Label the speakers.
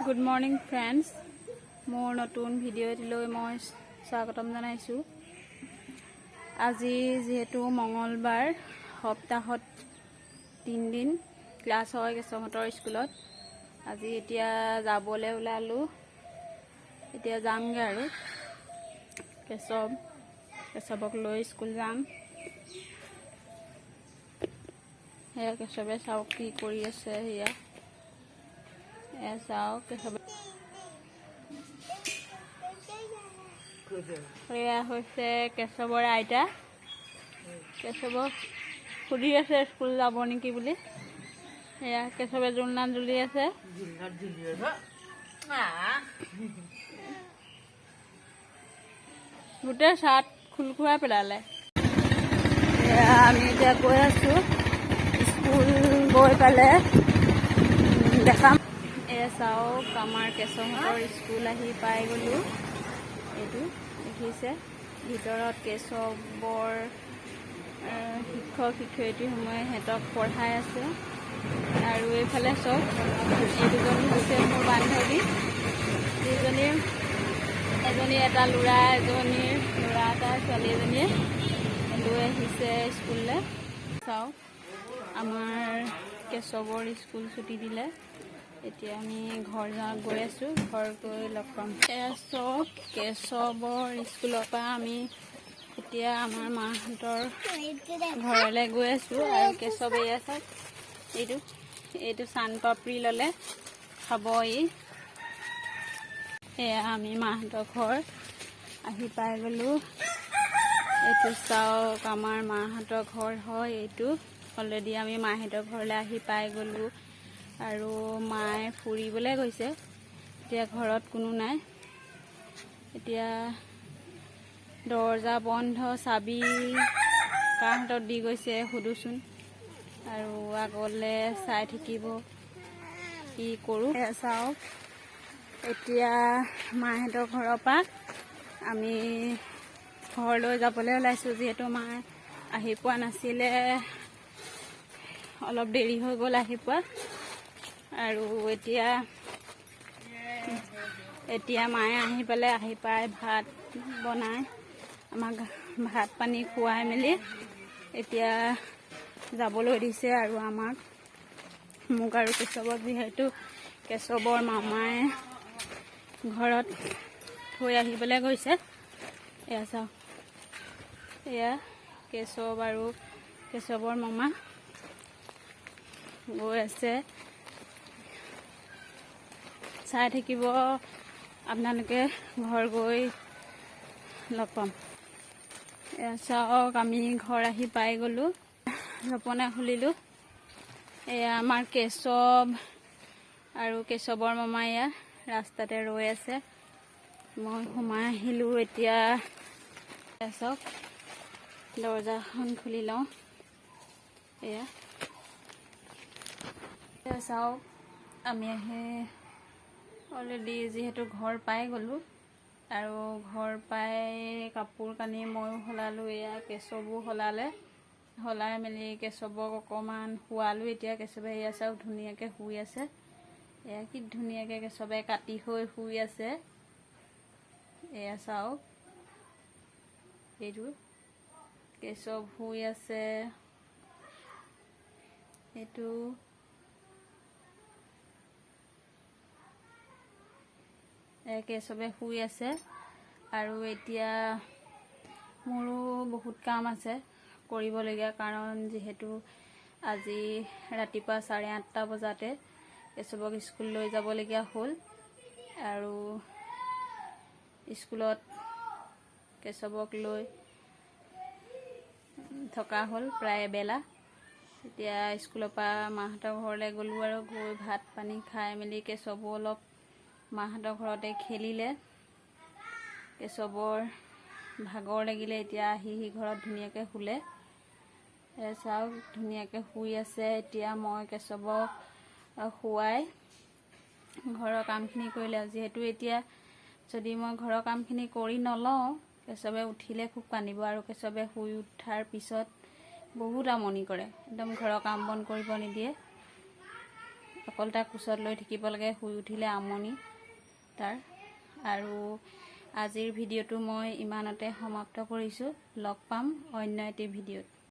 Speaker 1: Good morning friends मोर नतुन video मैं स्वागतम जानाइछु। আজি जेहेतु मंगलबार सप्ताहत 3 दिन क्लास है केशवहतर स्कूलत। আজি एतिया जाबले ओलालो एतिया जामगे आरो केशवक লৈ स्कूल जाम। हेया केशवे चाওক की কৰি আছে। हेया चाওক केशवे केशवर आइता केशवक सुधी আছে स्कूल যাব নেকি বুলি। हेया केशवे जुलना जुली আছে। गोटे चाट खुलखुरा पेलाले। आमी এতিয়া গৈ আছো स्कूल गई पाले देखाम। এয়া চাওক আমাৰ কেশৱহতৰ स्कूल আহি পাই গলো। এইটো দেখিছে ভিতৰত কেশৱৰ শিক্ষক শিক্ষয়িত্ৰীসমূহে সিহঁতক পঢ়াই আছে। আৰু এইফালে চব এই দুজনী হৈছে মোৰ বান্ধৱী। এজনী এটা ল'ৰা এটা ছোৱালী এজনীয়ে লৈ আহিছে স্কুললৈ। চাওক আমাৰ কেশৱৰ স্কুল ছুটি দিলে। এতিয়া আমি ঘৰ গৈ আছো। ঘৰ গৈ লগ পাম। এয়া চব কেশৱৰ স্কুলৰ পৰা আমি এতিয়া আমাৰ মাহঁতৰ ঘৰলৈ গৈ আছো। আৰু কেশৱে এয়া চাওক এইটো চানপাপৰি ল'লে খাব। এয়া আমি মাহঁতৰ ঘৰ আহি পাই গলো। এইটো চাওক আমাৰ মাহঁতৰ ঘৰ হয়। এইটো অলৰেডি আমি মাহঁতৰ ঘৰলৈ আহি পাই গলো। আৰু মায়ে ফুৰিবলৈ গৈছে। এতিয়া ঘৰত কোনো নাই। এতিয়া দৰজা বন্ধ, চাবি কাৰ হাতত দি গৈছে সুধোচোন। আৰু আগলৈ চাই থাকিব কি কৰোঁ। চাওক এতিয়া মাহঁতৰ ঘৰৰ পৰা আমি ঘৰলৈ যাবলৈ ওলাইছোঁ। যিহেতু মায়ে আহি পোৱা নাছিলে, অলপ দেৰি হৈ গ'ল আহি পোৱা। আৰু এতিয়া মায়ে আহি পাই ভাত বনাই আমাক ভাত পানী খুৱাই মেলি এতিয়া যাবলৈ দিছে। আৰু মোক আৰু কেশৱক যিহেতু কেশৱৰ মামাই ঘৰত থৈ আহিবলৈ গৈছে। এয়া চাওক এয়া কেশৱ আৰু কেশৱৰ মামা গৈ আছে। চাই থাকিব আপোনালোকে, ঘৰ গৈ লগ পাম। এয়া চাওক আমি ঘৰ আহি পাই গ'লো। জপনা খুলিলোঁ। এয়া আমাৰ কেশৱ আৰু কেশৱৰ মামা এয়া ৰাস্তাতে ৰৈ আছে। মই সোমাই আহিলোঁ। এতিয়া চাওক দৰজাখন খুলি লওঁ। এয়া চাওক আমি অলৰেডি যিহেতু ঘৰ পাই গ'লোঁ। আৰু ঘৰ পাই কাপোৰ কানি ময়ো সলালোঁ। এয়া কেশৱো সলাই মেলি কেশৱক অকণমান শুৱালোঁ। এতিয়া কেশৱে এয়া চাওক ধুনীয়াকৈ শুই আছে। এয়া কি ধুনীয়াকৈ কেশৱে কাটি হৈ শুই আছে। এয়া চাওক এইটো কেশৱ শুই আছে। এইটো কেশৱে শুই আছে। আৰু এতিয়া মোৰো বহুত কাম আছে কৰিবলগীয়া, কাৰণ যিহেতু আজি ৰাতিপুৱা 8:30 বজাতে কেশৱক স্কুল লৈ যাবলগীয়া হ'ল। আৰু স্কুলত কেশৱক লৈ থকা হ'ল প্ৰায় এবেলা। এতিয়া স্কুলৰ পৰা মাহঁতৰ ঘৰলৈ গ'লোঁ। আৰু গৈ ভাত পানী খাই মেলি কেশৱো অলপ মাহঁতৰ ঘৰতে খেলিলে। কেশৱৰ ভাগৰ লাগিলে। এতিয়া আহি ঘৰত ধুনীয়াকৈ শুলে। চাওক ধুনীয়াকৈ শুই আছে। এতিয়া মই কেশৱক শুৱাই ঘৰৰ কামখিনি কৰিলে। যিহেতু এতিয়া যদি মই ঘৰৰ কামখিনি কৰি নলওঁ, কেশৱে উঠিলে খুব কান্দিব। আৰু কেশৱে শুই উঠাৰ পিছত বহুত আমনি কৰে, একদম ঘৰৰ কাম বন কৰিব নিদিয়ে। অকল তাৰ কোচত লৈ থাকিব লাগে, শুই উঠিলে আমনি তাৰ। আৰু আজিৰ ভিডিঅ'টো মই ইমানতে সমাপ্ত কৰিছোঁ। লগ পাম অন্য এটি ভিডিঅ'ত।